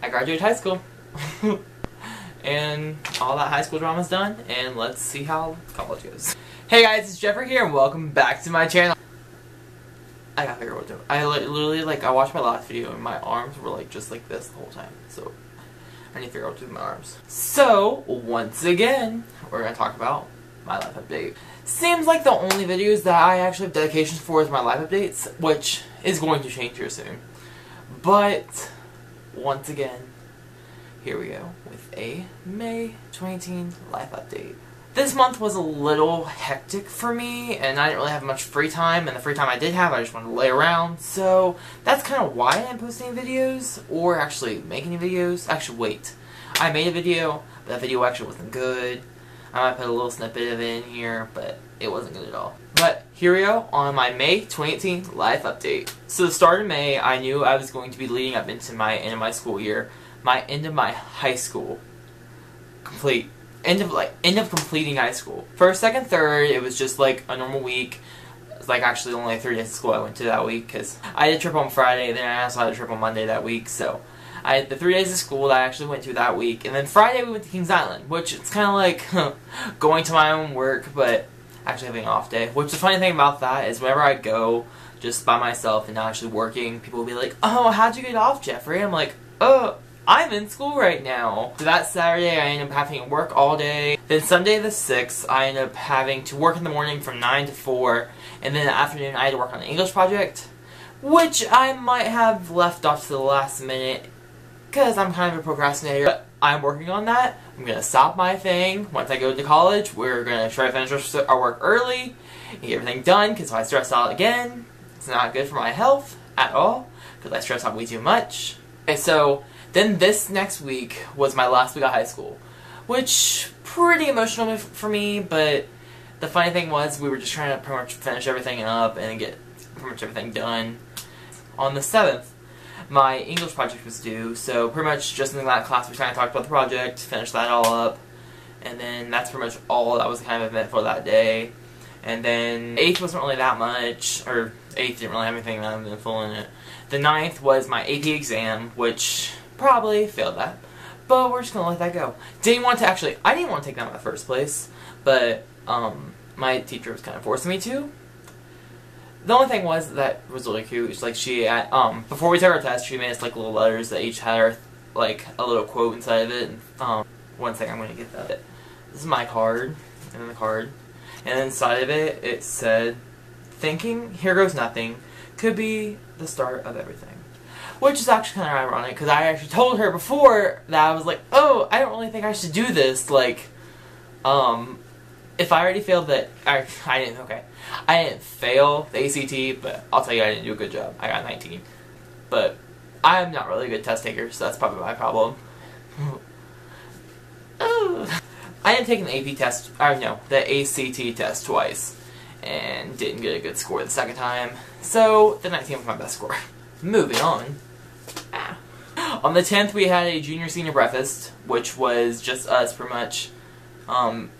I graduated high school. And all that high school drama's done, and let's see how college goes. Hey guys, it's Jeffrey here, and welcome back to my channel. I gotta figure out what to do. I literally, I watched my last video, and my arms were, just like this the whole time. So, I need to figure out what to do with my arms. So, once again, we're gonna talk about my life update. Seems like the only videos that I actually have dedications for is my life updates, which is going to change here soon. But, once again, here we go with a May 2018 life update. This month was a little hectic for me, and I didn't really have much free time, and the free time I did have, I just wanted to lay around, so that's kind of why I didn't post any videos, or actually make any videos. Actually, wait. I made a video, but that video actually wasn't good. I might put a little snippet of it in here, but it wasn't good at all. But here we go on my May 2018 life update. So the start of May, I knew I was going to be leading up into my end of my school year. My end of my high school. End of completing high school. First, second, third, it was just like a normal week. It's actually only 3 days of school I went to that week, because I had a trip on Friday, then I also had a trip on Monday that week, so I had the 3 days of school that I actually went to that week, and then Friday we went to Kings Island, which it's kind of like going to my own work, but actually having an off day. Which the funny thing about that is whenever I go just by myself and not actually working, people will be like, "Oh, how'd you get off, Jeffrey?" I'm like, I'm in school right now. So that Saturday, I ended up having to work all day. Then Sunday the 6th, I ended up having to work in the morning from 9 to 4. And then in the afternoon, I had to work on an English project, which I might have left off to the last minute, because I'm kind of a procrastinator. But I'm working on that. I'm going to stop my thing. Once I go to college, we're going to try to finish our work early and get everything done, because if I stress out again, it's not good for my health at all, because I stress out way too much. And so then this next week was my last week of high school, which pretty emotional for me, but the funny thing was we were just trying to pretty much finish everything up and get pretty much everything done. On the 7th, my English project was due, so pretty much just in that class we kind of talked about the project, finished that all up, and then that's pretty much all that was kind of event for that day. And then 8th wasn't really that much, or 8th didn't really have anything that eventful in it. The 9th was my AP exam, which probably failed that, but we're just gonna let that go. I didn't want to take that in the first place, but my teacher was kind of forcing me to. The only thing was that was really cute. It's she before we took our test, she made us little letters that each had our a little quote inside of it. And, one second, I'm gonna get that. This is my card, and then the card, and inside of it, it said, "Thinking here goes nothing could be the start of everything." Which is actually kind of ironic, because I actually told her before that I was like, "Oh, I don't really think I should do this." If I already failed that, I didn't fail the ACT, but I'll tell you I didn't do a good job. I got 19. But I'm not really a good test taker, so that's probably my problem. I didn't take an AP test, the ACT test twice, and didn't get a good score the second time, so the 19 was my best score. Moving on. On the 10th, we had a junior-senior breakfast, which was just us pretty much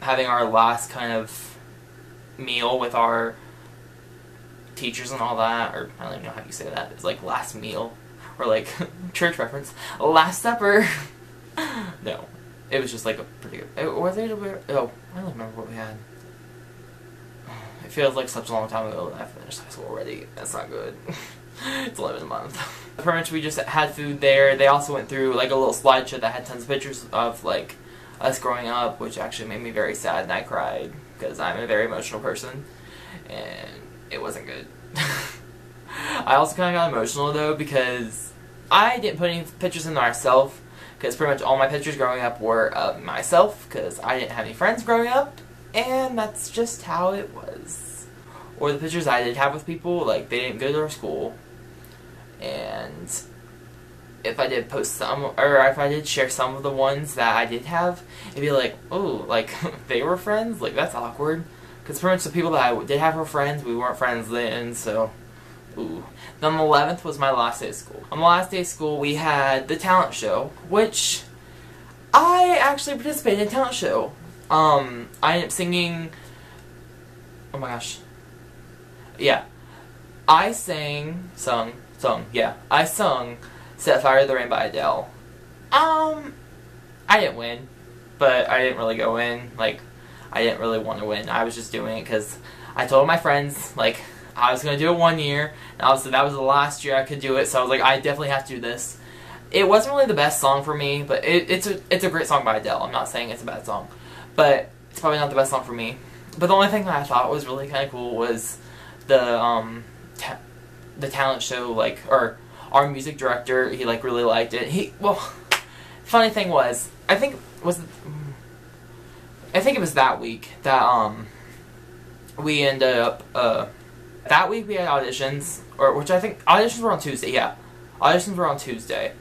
having our last kind of meal with our teachers and all that, or I don't even know how you say that. It's last meal, or church reference, last supper. No, it was just a pretty good. Was it? Oh, I don't remember what we had. It feels like such a long time ago that I finished high school already. That's not good. It's 11 a month. Pretty much we just had food there. They also went through a little slideshow that had tons of pictures of us growing up, which actually made me very sad, and I cried because I'm a very emotional person, and it wasn't good. I also kind of got emotional though because I didn't put any pictures in myself, because pretty much all my pictures growing up were of myself, because I didn't have any friends growing up, and that's just how it was. Or the pictures I did have with people, they didn't go to our school. And if I did post some, or if I did share some of the ones that I did have, it'd be oh, they were friends? That's awkward. Because pretty much the people that I did have were friends, we weren't friends then, so, ooh. Then the 11th was my last day of school. On the last day of school, we had the talent show, which I actually participated in a talent show. I ended up singing, oh my gosh. Yeah. I sung Set Fire to the Rain by Adele. I didn't win, but I didn't really go in. Like, I didn't really want to win. I was just doing it because I told my friends, like, I was going to do it 1 year, and also that was the last year I could do it, so I was like, I definitely have to do this. It wasn't really the best song for me, but it's a great song by Adele. I'm not saying it's a bad song, but it's probably not the best song for me. But the only thing that I thought was really kind of cool was the talent show, like, or our music director, he, like, really liked it. Funny thing was, I think it was that week that, we ended up, that week we had auditions, which I think, auditions were on Tuesday, yeah. Auditions were on Tuesday.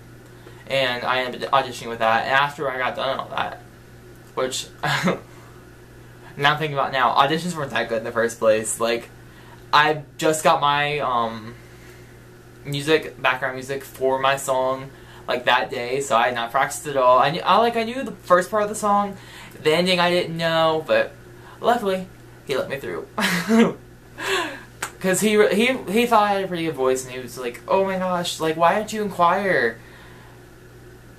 And I ended up auditioning with that, and after I got done and all that, which, now I'm thinking about now, auditions weren't that good in the first place. Like, I just got my, background music for my song, like, that day, so I had not practiced at all. I knew the first part of the song, the ending I didn't know, but luckily, he let me through. Because he thought I had a pretty good voice, and he was like, oh my gosh, like, why didn't you in choir?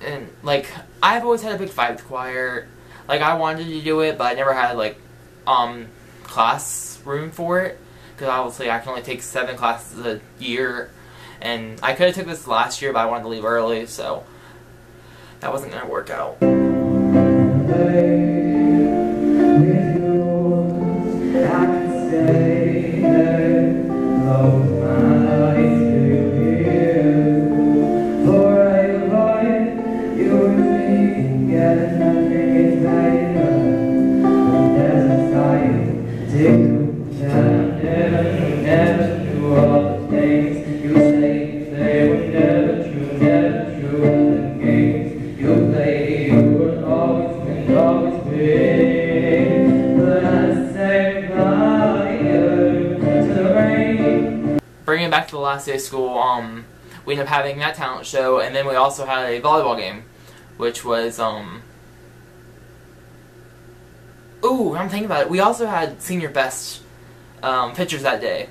And, like, I've always had a big fight with choir. Like, I wanted to do it, but I never had, like, classroom for it. Because obviously I can only take 7 classes a year. And I could have took this last year, but I wanted to leave early, so that wasn't going to work out. Bringing it back to the last day of school, we ended up having that talent show, and then we also had a volleyball game, which was, ooh, I'm thinking about it. We also had senior best pictures that day,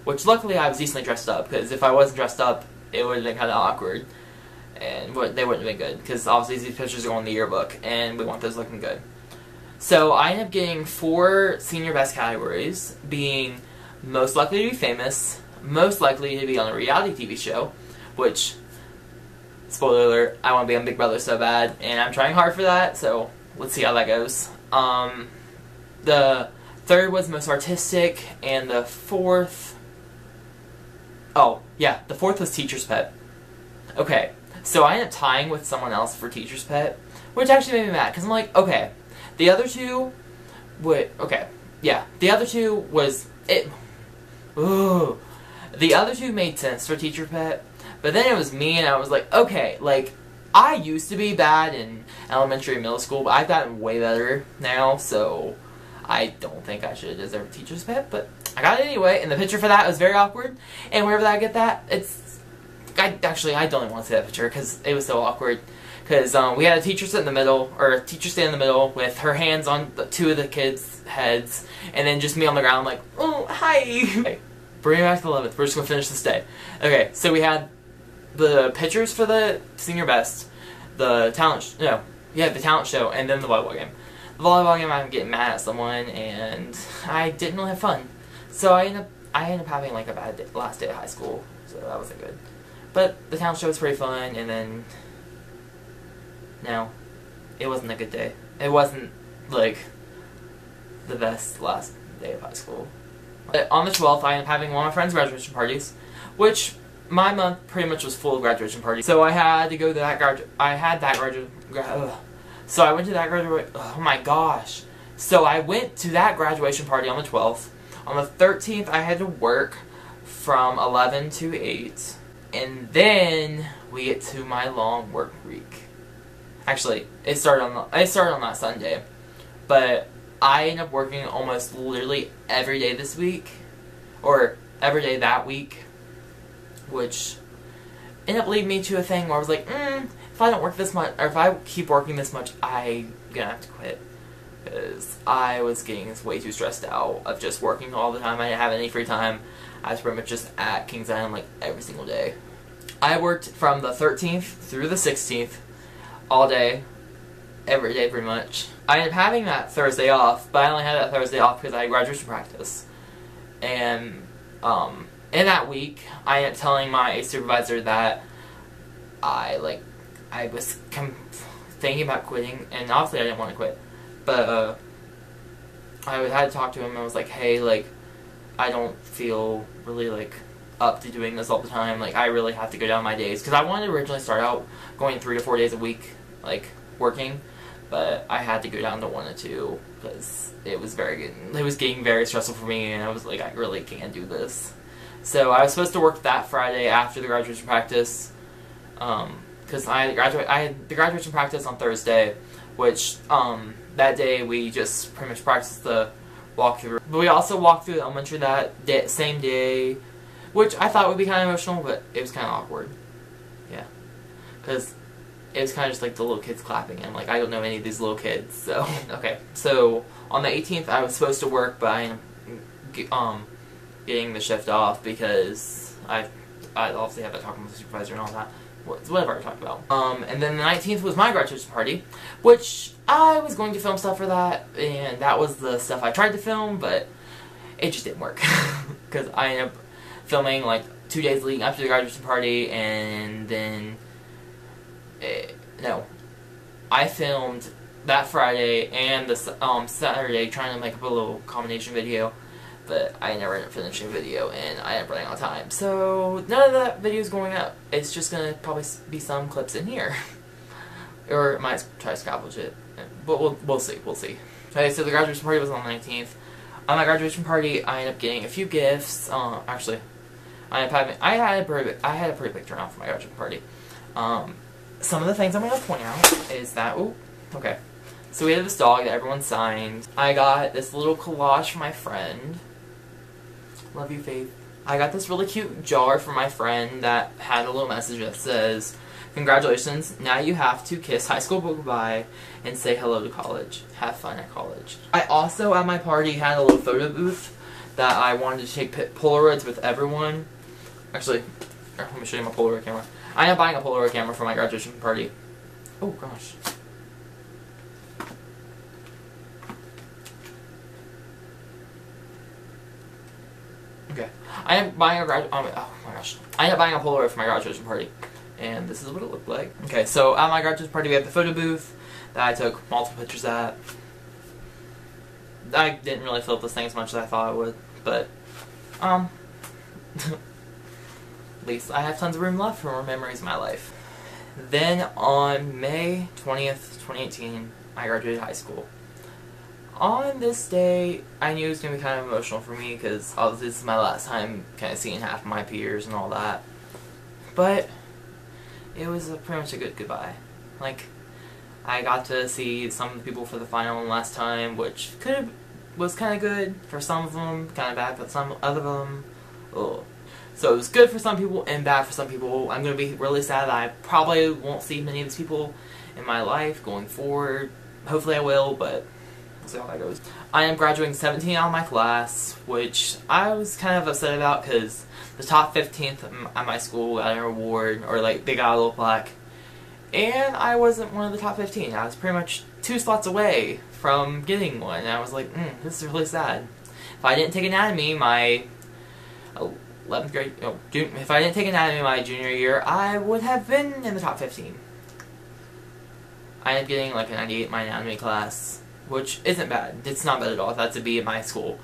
which luckily I was decently dressed up, because if I wasn't dressed up, it would have been kind of awkward, and they wouldn't have been good, because obviously these pictures are going in the yearbook, and we want those looking good. So I ended up getting 4 senior best categories, being most likely to be famous, most likely to be on a reality TV show, which, spoiler alert, I want to be on Big Brother so bad, and I'm trying hard for that, so let's see how that goes. The 3rd was most artistic, and the 4th, the 4th was teacher's pet. Okay, so I ended up tying with someone else for teacher's pet, which actually made me mad, because I'm like, okay, the other two the other two made sense for teacher pet, but then it was me, and I was like, okay, like, I used to be bad in elementary and middle school, but I've gotten way better now, so I don't think I should deserve a teacher's pet, but I got it anyway, and the picture for that was very awkward, and wherever I get that, I don't even want to see that picture, because it was so awkward, because we had a teacher sit in the middle, or a teacher stand in the middle, with her hands on 2 of the kids' heads, and then just me on the ground, like, oh, hi! Okay, bring it back to the 11th, we're just going to finish this day. Okay, so we had the pictures for the senior best, the talent show, and then the volleyball game. The volleyball game, I'm getting mad at someone, and I didn't really have fun. So I ended up having, like, a bad day, last day of high school, so that wasn't good. But the talent show was pretty fun, and then, no, it wasn't a good day. It wasn't, like, the best last day of high school. But on the 12th, I ended up having one of my friend's graduation parties, which my month pretty much was full of graduation parties. So I had to go to that So I went to that oh my gosh. So I went to that graduation party on the 12th. On the 13th, I had to work from 11 to 8. And then we get to my long work week. Actually, it started on that Sunday. But I ended up working almost literally every day this week. Or every day that week. Which ended up leading me to a thing where I was like, if I don't work this much, or if I keep working this much, I'm gonna have to quit. Because I was getting way too stressed out of just working all the time. I didn't have any free time. I was pretty much just at Kings Island like every single day. I worked from the 13th through the 16th, all day, every day pretty much. I ended up having that Thursday off, but I only had that Thursday off because I had graduation practice. And in that week, I ended up telling my supervisor that I was thinking about quitting, and obviously I didn't want to quit, but I had to talk to him, and I was like, hey, like, I don't feel really, like, up to doing this all the time. Like, I really have to go down my days, because I wanted to originally start out going 3 to 4 days a week, like, working, but I had to go down to 1 to 2, because it was getting very stressful for me, and I was like, I really can't do this. So I was supposed to work that Friday after the graduation practice, because I had the graduation practice on Thursday, which, that day we just pretty much practiced the walkthrough. But we also walked through the elementary that same day, which I thought would be kind of emotional, but it was kind of awkward. Yeah. Because it was kind of just like the little kids clapping, and like, I don't know any of these little kids, so. Okay, so on the 18th I was supposed to work, but I getting the shift off because I obviously have to talk with the supervisor and all that. Whatever I talked about. And then the 19th was my graduation party, which I was going to film stuff for that, and that was the stuff I tried to film, but it just didn't work. Because I ended up filming like 2 days leading up to the graduation party, and then, I filmed that Friday and the Saturday trying to make up a little combination video, but I never ended up finishing the video, and I ended up running out of time. So none of that video is going up. It's just going to probably be some clips in here. Or I might try to scavenge it. But we'll see. Okay, so the graduation party was on the 19th. On my graduation party, I ended up getting a few gifts. Actually, I had a pretty big turnout for my graduation party. Some of the things I'm going to point out is that, okay. So we had this dog that everyone signed. I got this little collage from my friend. Love you, Faith. I got this really cute jar from my friend that had a little message that says, congratulations, now you have to kiss high school goodbye and say hello to college. Have fun at college. I also, at my party, had a little photo booth that I wanted to take Polaroids with everyone. Actually, let me show you my Polaroid camera. I ended up buying a Polaroid camera for my graduation party. Oh, gosh. Okay. I ended up buying a Polaroid for my graduation party. And this is what it looked like. Okay, so at my graduation party we had the photo booth that I took multiple pictures at. I didn't really fill up this thing as much as I thought I would, but at least I have tons of room left for more memories of my life. Then on May 20th, 2018, I graduated high school. On this day, I knew it was going to be kind of emotional for me because obviously this is my last time kind of seeing half of my peers and all that. But it was pretty much a good goodbye. Like, I got to see some of the people for the final and last time, which was kind of good for some of them, kind of bad for some other of them. Ugh. So it was good for some people and bad for some people. I'm going to be really sad that I probably won't see many of these people in my life going forward. Hopefully I will, but we'll see how that goes. I am graduating 17 out of my class, which I was kind of upset about because the top 15th at my school got an award, or like they got a little plaque, and I wasn't one of the top 15. I was pretty much 2 slots away from getting one, and I was like, this is really sad. If I didn't take anatomy my 11th grade, if I didn't take anatomy my junior year, I would have been in the top 15. I ended up getting like a 98 in my anatomy class, which isn't bad. It's not bad at all. That's a B at my school.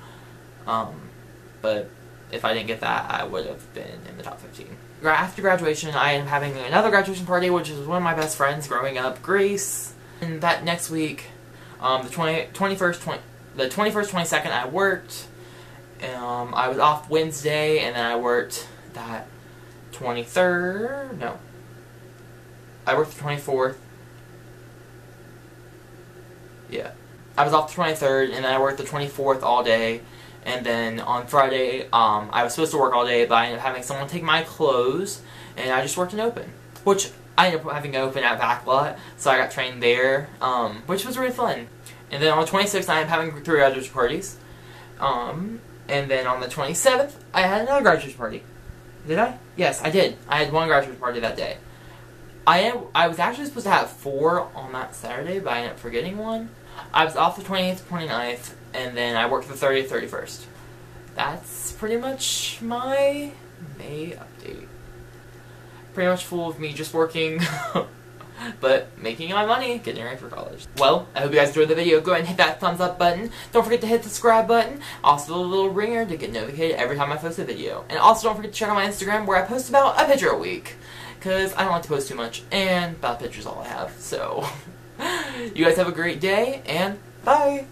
But if I didn't get that, I would have been in the top 15. After graduation, I am having another graduation party, which is one of my best friends growing up, Grace. And that next week, the 21st, 22nd, I worked. I was off Wednesday, and then I worked that 23rd. No, I worked the 24th. Yeah, I was off the 23rd, and then I worked the 24th all day. And then on Friday, I was supposed to work all day, but I ended up having someone take my clothes, and I just worked an open, which I ended up having an open at Backlot, so I got trained there, which was really fun. And then on the 26th, I am having 3 graduation parties. And then on the 27th, I had another graduation party. Did I? Yes, I did. I had 1 graduation party that day. I was actually supposed to have 4 on that Saturday, but I ended up forgetting one. I was off the 28th, 29th, and then I worked the 30th, 31st. That's pretty much my May update. Pretty much full of me just working, but making my money, getting ready for college. Well, I hope you guys enjoyed the video. Go ahead and hit that thumbs up button. Don't forget to hit the subscribe button. Also the little ringer to get notified every time I post a video. And also don't forget to check out my Instagram where I post about a picture a week. Because I don't like to post too much, and about pictures all I have. So, you guys have a great day, and bye!